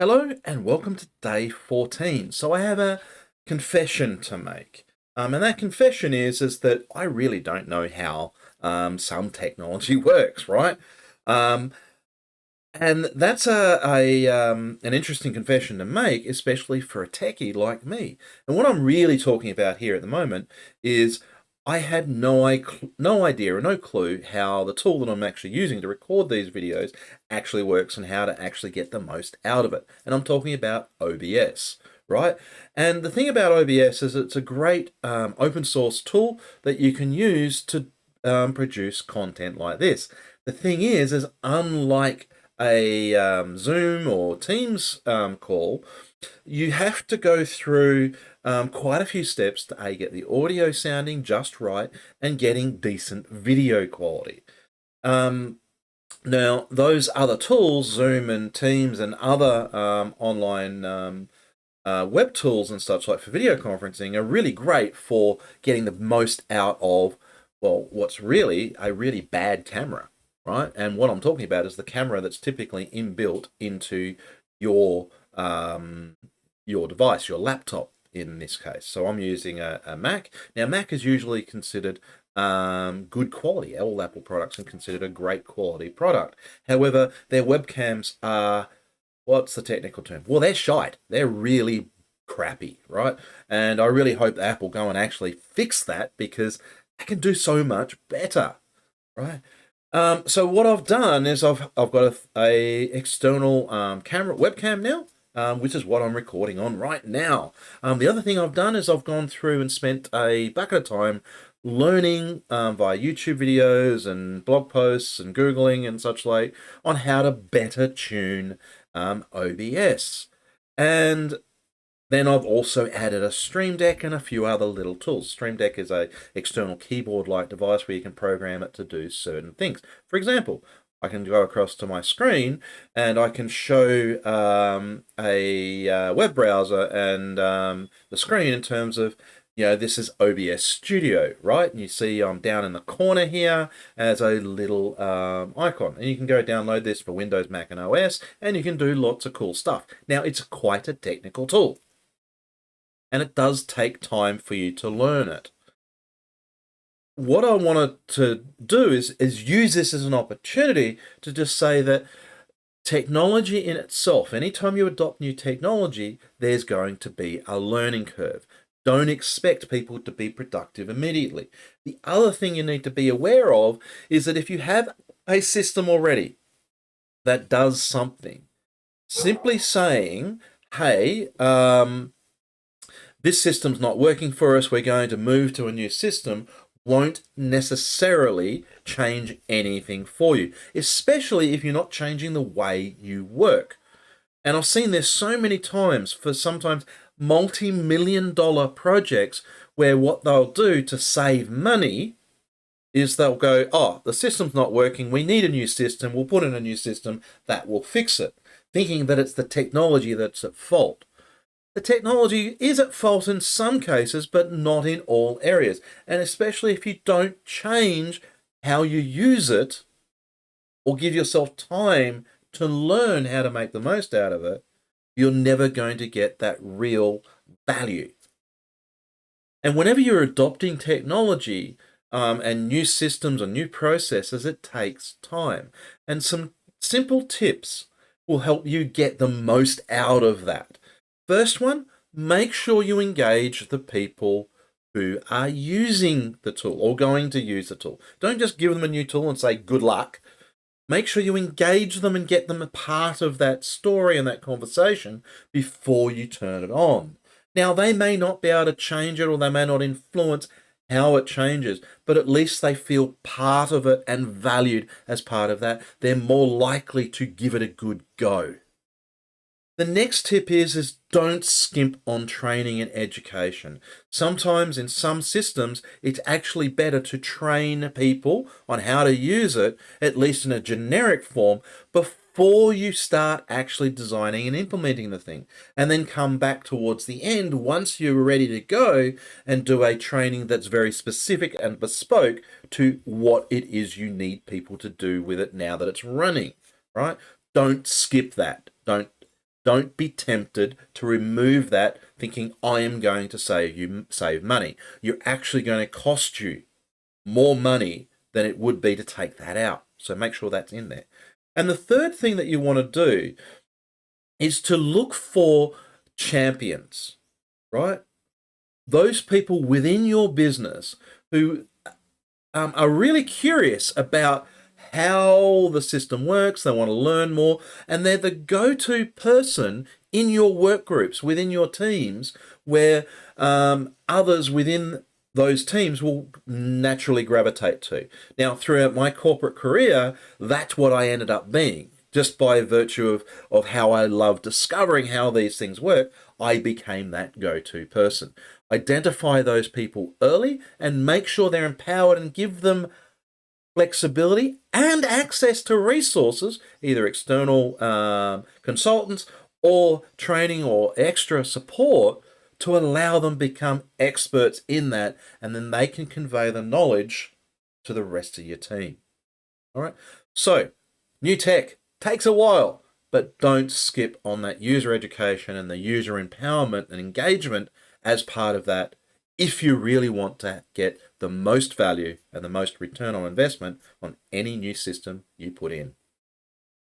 Hello and welcome to day 14. So I have a confession to make. And that confession is that I really don't know how some technology works, right? Um, and that's an interesting confession to make, especially for a techie like me. And what I'm really talking about here at the moment is I had no idea or no clue how the tool that I'm actually using to record these videos actually works and how to actually get the most out of it. And I'm talking about OBS, right? And the thing about OBS is it's a great open source tool that you can use to produce content like this. The thing is unlike a Zoom or Teams call, you have to go through quite a few steps to get the audio sounding just right and getting decent video quality. Um, Now, those other tools, Zoom and Teams and other online web tools and such like for video conferencing, are really great for getting the most out of, well, what's really a really bad camera, right? And what I'm talking about is the camera that's typically inbuilt into your um, your device, your laptop in this case. So I'm using a Mac. Now, Mac is usually considered good quality. All Apple products are considered a great quality product. However, their webcams are, what's the technical term? Well, they're shite. They're really crappy, right? And I really hope Apple go and actually fix that because they can do so much better, right? So what I've done is I've got a external camera webcam now, which is what I'm recording on right now. The other thing I've done is I've gone through and spent a bucket of time learning via YouTube videos and blog posts and Googling and such like on how to better tune OBS. And then I've also added a Stream Deck and a few other little tools. Stream Deck is a external keyboard-like device where you can program it to do certain things. For example, I can go across to my screen and I can show a web browser and the screen in terms of, this is OBS Studio, right? And you see I'm down in the corner here as a little icon. And you can go download this for Windows, Mac, and OS, and you can do lots of cool stuff. Now, it's quite a technical tool, and it does take time for you to learn it. What I wanted to do is use this as an opportunity to just say that technology in itself, anytime you adopt new technology, there's going to be a learning curve. Don't expect people to be productive immediately. The other thing you need to be aware of is that if you have a system already that does something, simply saying, hey, this system's not working for us, we're going to move to a new system, won't necessarily change anything for you, especially if you're not changing the way you work. And I've seen this so many times for sometimes multi-million-dollar projects where what they'll do to save money is they'll go, oh, the system's not working, we need a new system, we'll put in a new system that will fix it, thinking that it's the technology that's at fault. The technology is at fault in some cases, but not in all areas. And especially if you don't change how you use it or give yourself time to learn how to make the most out of it, you're never going to get that real value. And whenever you're adopting technology and new systems or new processes, it takes time. And some simple tips will help you get the most out of that. First one, make sure you engage the people who are using the tool or going to use the tool. Don't just give them a new tool and say good luck. Make sure you engage them and get them a part of that story and that conversation before you turn it on. Now, they may not be able to change it or they may not influence how it changes, but at least they feel part of it and valued as part of that. They're more likely to give it a good go. The next tip is don't skimp on training and education. Sometimes in some systems, it's actually better to train people on how to use it, at least in a generic form, before you start actually designing and implementing the thing. And then come back towards the end once you're ready to go and do a training that's very specific and bespoke to what it is you need people to do with it now that it's running, right? Don't skip that. Don't Don't be tempted to remove that thinking I am going to save money. You're actually going to cost you more money than it would be to take that out. So make sure that's in there. And the third thing that you want to do is to look for champions, right? Those people within your business who are really curious about how the system works. They want to learn more, and they're the go-to person in your work groups, within your teams, where others within those teams will naturally gravitate to. Now, throughout my corporate career, that's what I ended up being. Just by virtue of how I love discovering how these things work, I became that go-to person. Identify those people early and make sure they're empowered and give them flexibility and access to resources, either external consultants or training or extra support to allow them become experts in that, and then they can convey the knowledge to the rest of your team. All right. So new tech takes a while, but don't skip on that user education and the user empowerment and engagement as part of that if you really want to get the most value and the most return on investment on any new system you put in.